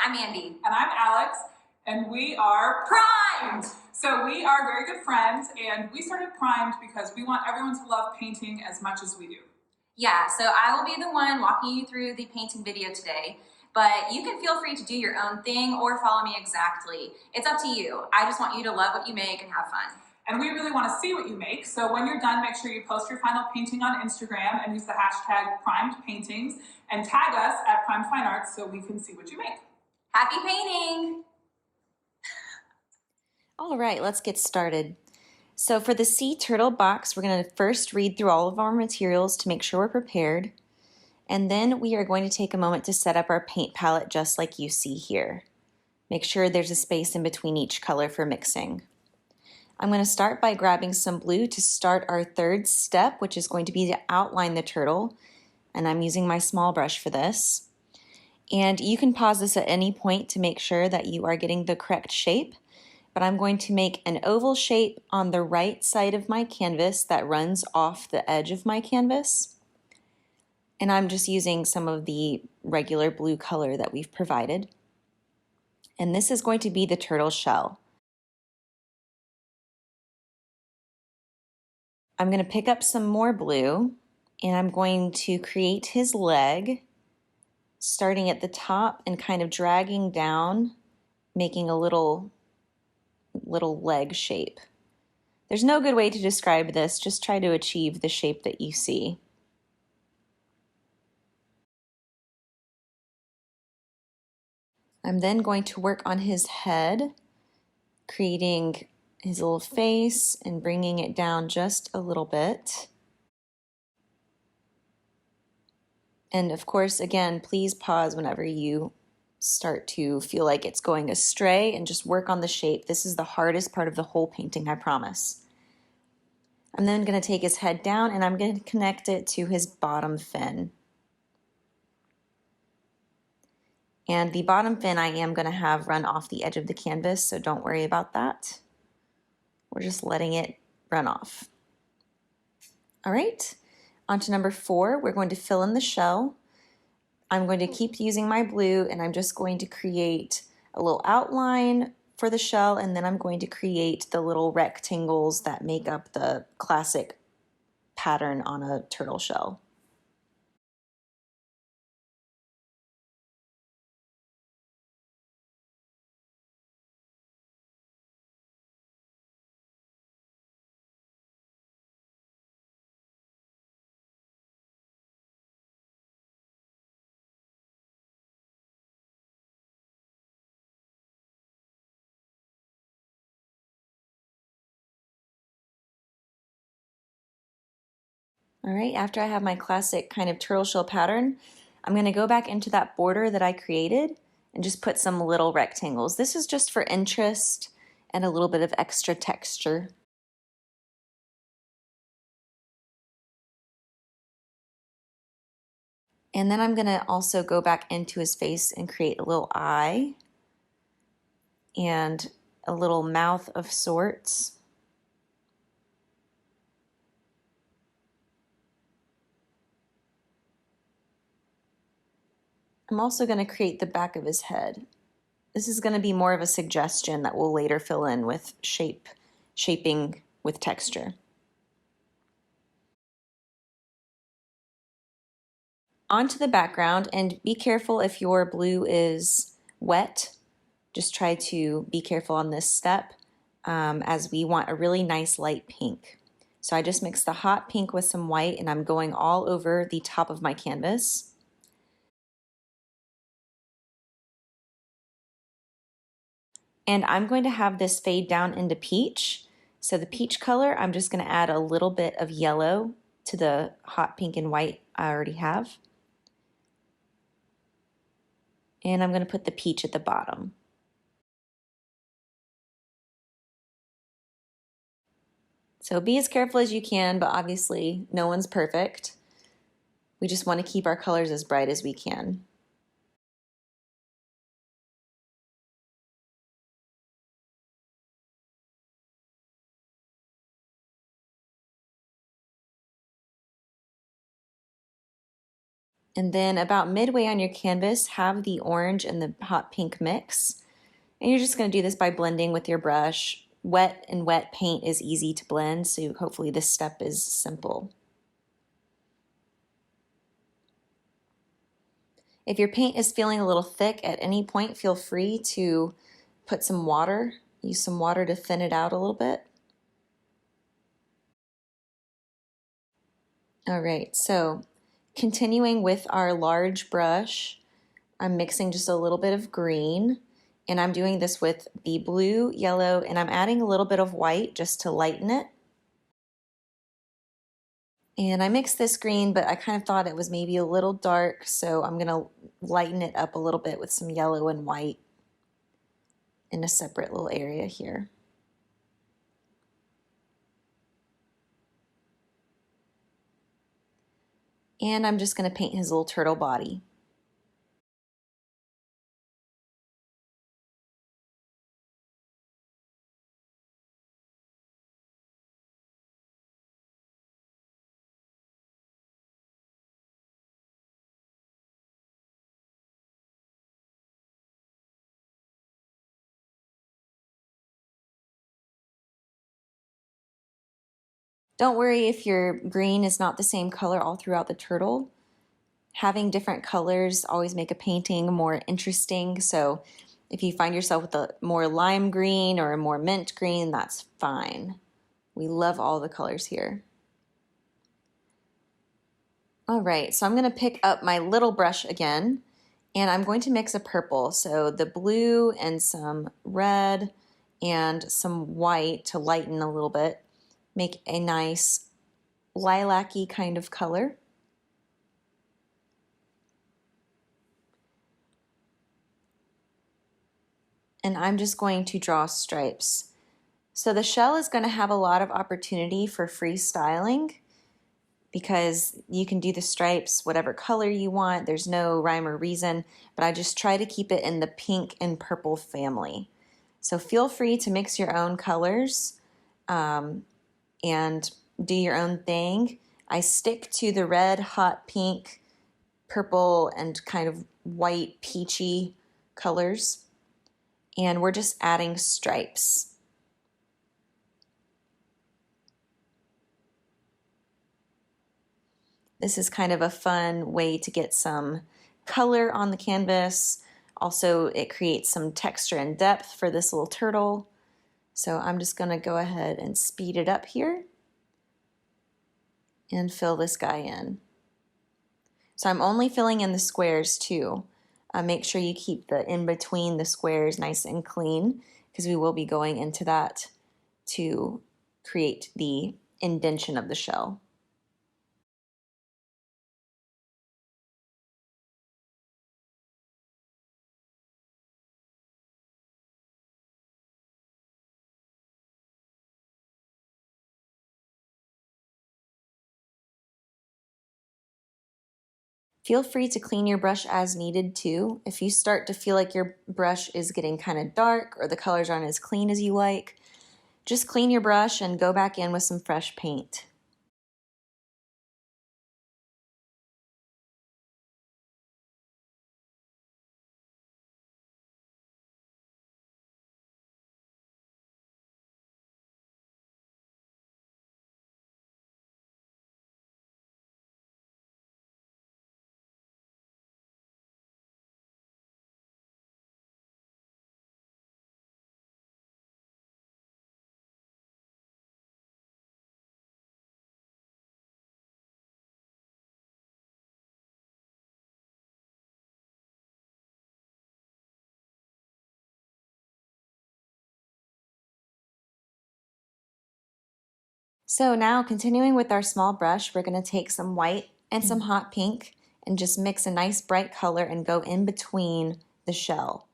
I'm Andy. And I'm Alex, and we are Primed! So we are very good friends, and we started Primed because we want everyone to love painting as much as we do. Yeah, so I will be the one walking you through the painting video today, but you can feel free to do your own thing or follow me exactly. It's up to you. I just want you to love what you make and have fun. And we really want to see what you make, so when you're done, make sure you post your final painting on Instagram and use the hashtag PrimedPaintings and tag us at Primed Fine Arts so we can see what you make. Happy painting! All right, let's get started. So for the sea turtle box, we're going to first read through all of our materials to make sure we're prepared. And then we are going to take a moment to set up our paint palette just like you see here. Make sure there's a space in between each color for mixing. I'm going to start by grabbing some blue to start our third step, which is going to be to outline the turtle. And I'm using my small brush for this. And you can pause this at any point to make sure that you are getting the correct shape. But I'm going to make an oval shape on the right side of my canvas that runs off the edge of my canvas. And I'm just using some of the regular blue color that we've provided. And this is going to be the turtle shell. I'm going to pick up some more blue and I'm going to create his leg, starting at the top and kind of dragging down, making a little leg shape. There's no good way to describe this, just try to achieve the shape that you see. I'm then going to work on his head, creating his little face and bringing it down just a little bit. And of course, again, please pause whenever you start to feel like it's going astray and just work on the shape. This is the hardest part of the whole painting, I promise. I'm then going to take his head down and I'm going to connect it to his bottom fin. And the bottom fin I am going to have run off the edge of the canvas, so don't worry about that. We're just letting it run off. All right, on to number 4, we're going to fill in the shell. I'm going to keep using my blue and I'm just going to create a little outline for the shell, and then I'm going to create the little rectangles that make up the classic pattern on a turtle shell. All right, after I have my classic kind of turtle shell pattern, I'm going to go back into that border that I created and just put some little rectangles. This is just for interest and a little bit of extra texture. And then I'm going to also go back into his face and create a little eye and a little mouth of sorts. I'm also going to create the back of his head. This is going to be more of a suggestion that we'll later fill in with shaping with texture. Onto the background, and be careful if your blue is wet. Just try to be careful on this step as we want a really nice light pink. So I just mixed the hot pink with some white and I'm going all over the top of my canvas. And I'm going to have this fade down into peach. So the peach color, I'm just going to add a little bit of yellow to the hot pink and white I already have. And I'm going to put the peach at the bottom. So be as careful as you can, but obviously no one's perfect. We just want to keep our colors as bright as we can. And then about midway on your canvas, have the orange and the hot pink mix. And you're just going to do this by blending with your brush. Wet and wet paint is easy to blend, so hopefully this step is simple. If your paint is feeling a little thick at any point, feel free to put some water, use some water to thin it out a little bit. All right, so continuing with our large brush, I'm mixing just a little bit of green, and I'm doing this with the blue, yellow, and I'm adding a little bit of white just to lighten it. And I mixed this green, but I kind of thought it was maybe a little dark, so I'm gonna lighten it up a little bit with some yellow and white in a separate little area here. And I'm just gonna paint his little turtle body. Don't worry if your green is not the same color all throughout the turtle. Having different colors always make a painting more interesting, so if you find yourself with a more lime green or a more mint green, that's fine. We love all the colors here. All right, so I'm gonna pick up my little brush again, and I'm going to mix a purple. So the blue and some red and some white to lighten a little bit, make a nice lilac-y kind of color. And I'm just going to draw stripes. So the shell is going to have a lot of opportunity for freestyling because you can do the stripes whatever color you want. There's no rhyme or reason, but I just try to keep it in the pink and purple family. So feel free to mix your own colors and do your own thing. I stick to the red, hot pink, purple, and kind of white, peachy colors. And we're just adding stripes. This is kind of a fun way to get some color on the canvas. Also, it creates some texture and depth for this little turtle. So I'm just going to go ahead and speed it up here and fill this guy in. So I'm only filling in the squares too. Make sure you keep the in between the squares nice and clean because we will be going into that to create the indentation of the shell. Feel free to clean your brush as needed too. If you start to feel like your brush is getting kind of dark or the colors aren't as clean as you like, just clean your brush and go back in with some fresh paint. So now continuing with our small brush, we're going to take some white and some hot pink and just mix a nice bright color and go in between the shell.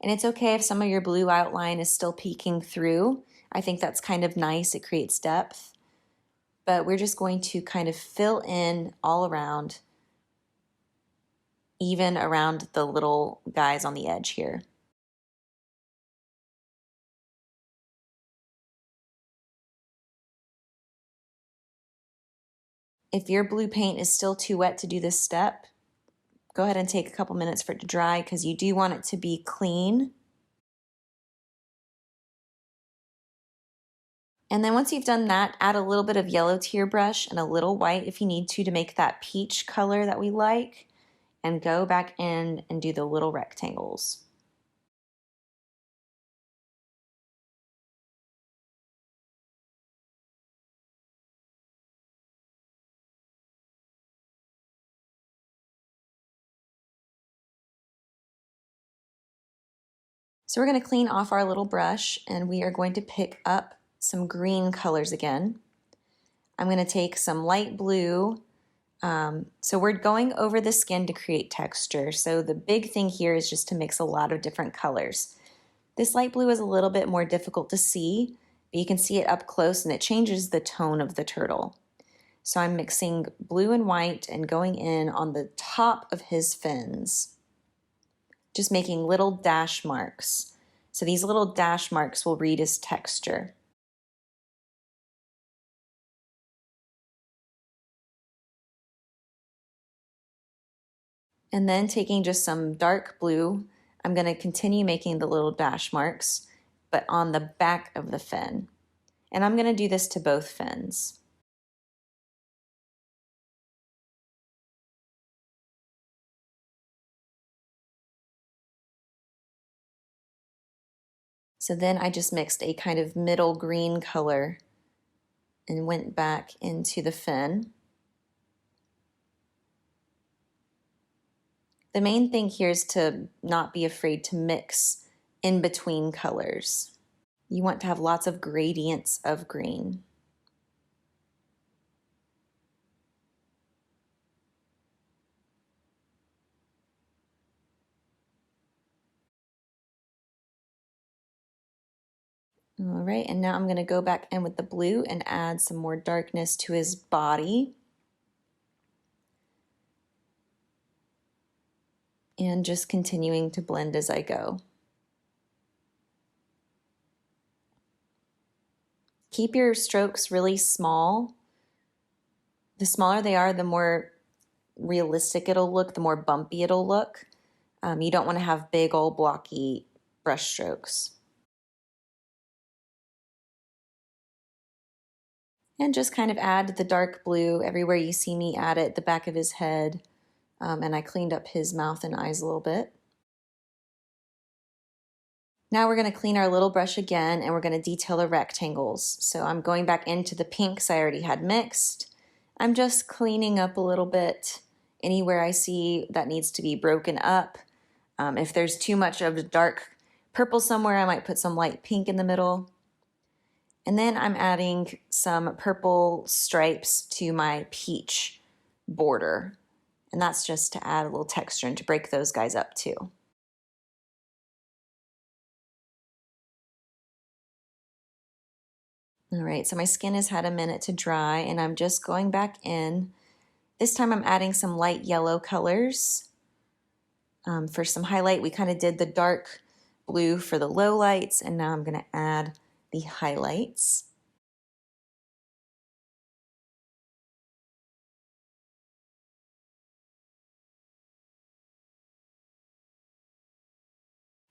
And it's okay if some of your blue outline is still peeking through. I think that's kind of nice, it creates depth. But we're just going to kind of fill in all around, even around the little guys on the edge here. If your blue paint is still too wet to do this step, go ahead and take a couple minutes for it to dry because you do want it to be clean. And then once you've done that, add a little bit of yellow to your brush and a little white if you need to make that peach color that we like, and go back in and do the little rectangles. So we're going to clean off our little brush and we are going to pick up some green colors again. I'm going to take some light blue. So we're going over the skin to create texture. So the big thing here is just to mix a lot of different colors. This light blue is a little bit more difficult to see, but you can see it up close and it changes the tone of the turtle. So I'm mixing blue and white and going in on the top of his fins, just making little dash marks. So these little dash marks will read as texture. And then taking just some dark blue, I'm going to continue making the little dash marks, but on the back of the fin. And I'm going to do this to both fins. So then I just mixed a kind of middle green color and went back into the fin. The main thing here is to not be afraid to mix in between colors. You want to have lots of gradients of green. All right, and now I'm going to go back in with the blue and add some more darkness to his body. And just continuing to blend as I go. Keep your strokes really small. The smaller they are, the more realistic it'll look, the more bumpy it'll look. You don't want to have big old blocky brush strokes. And just kind of add the dark blue everywhere you see me add it, the back of his head. And I cleaned up his mouth and eyes a little bit. Now we're going to clean our little brush again and we're going to detail the rectangles. So I'm going back into the pinks I already had mixed. I'm just cleaning up a little bit anywhere I see that needs to be broken up. If there's too much of a dark purple somewhere, I might put some light pink in the middle. And then I'm adding some purple stripes to my peach border. And that's just to add a little texture and to break those guys up too. All right, so my skin has had a minute to dry and I'm just going back in. This time I'm adding some light yellow colors. For some highlight, we kind of did the dark blue for the low lights, and now I'm going to add the highlights.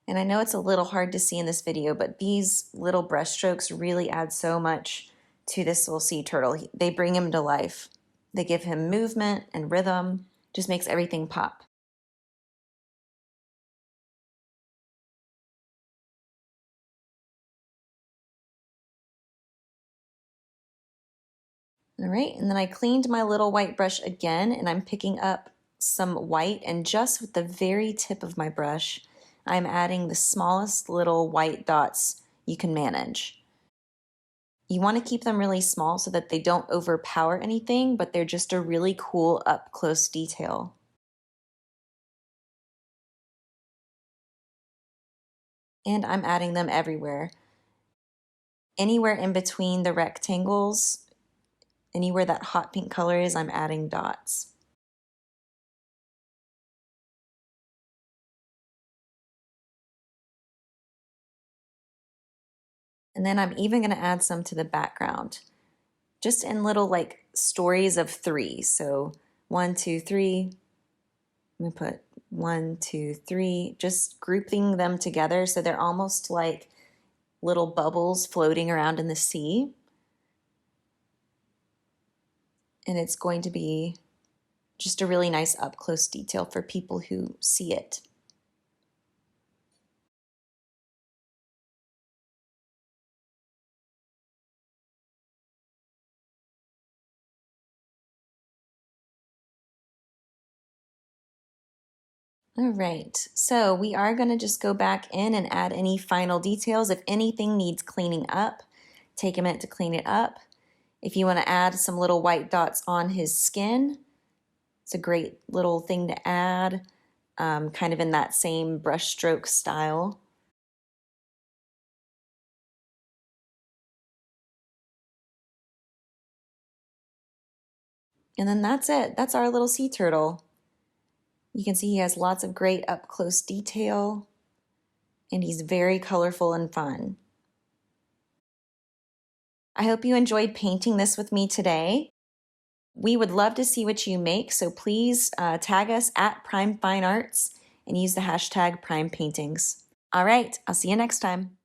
And I know it's a little hard to see in this video, but these little brush strokes really add so much to this little sea turtle. They bring him to life. They give him movement and rhythm, just makes everything pop. All right, and then I cleaned my little white brush again, and I'm picking up some white, and just with the very tip of my brush, I'm adding the smallest little white dots you can manage. You want to keep them really small so that they don't overpower anything, but they're just a really cool up-close detail. And I'm adding them everywhere. Anywhere in between the rectangles, anywhere that hot pink color is, I'm adding dots. And then I'm even going to add some to the background. just in little like stories of 3. So 1, 2, 3. Let me put 1, 2, 3, just grouping them together so they're almost like little bubbles floating around in the sea. And it's going to be just a really nice up close detail for people who see it. All right, so we are going to just go back in and add any final details. If anything needs cleaning up, take a minute to clean it up. If you want to add some little white dots on his skin, it's a great little thing to add, kind of in that same brush stroke style. And then that's it. That's our little sea turtle. You can see he has lots of great up close detail, and he's very colorful and fun. I hope you enjoyed painting this with me today. We would love to see what you make, so please tag us at Prime Fine Arts and use the hashtag Prime Paintings. All right, I'll see you next time.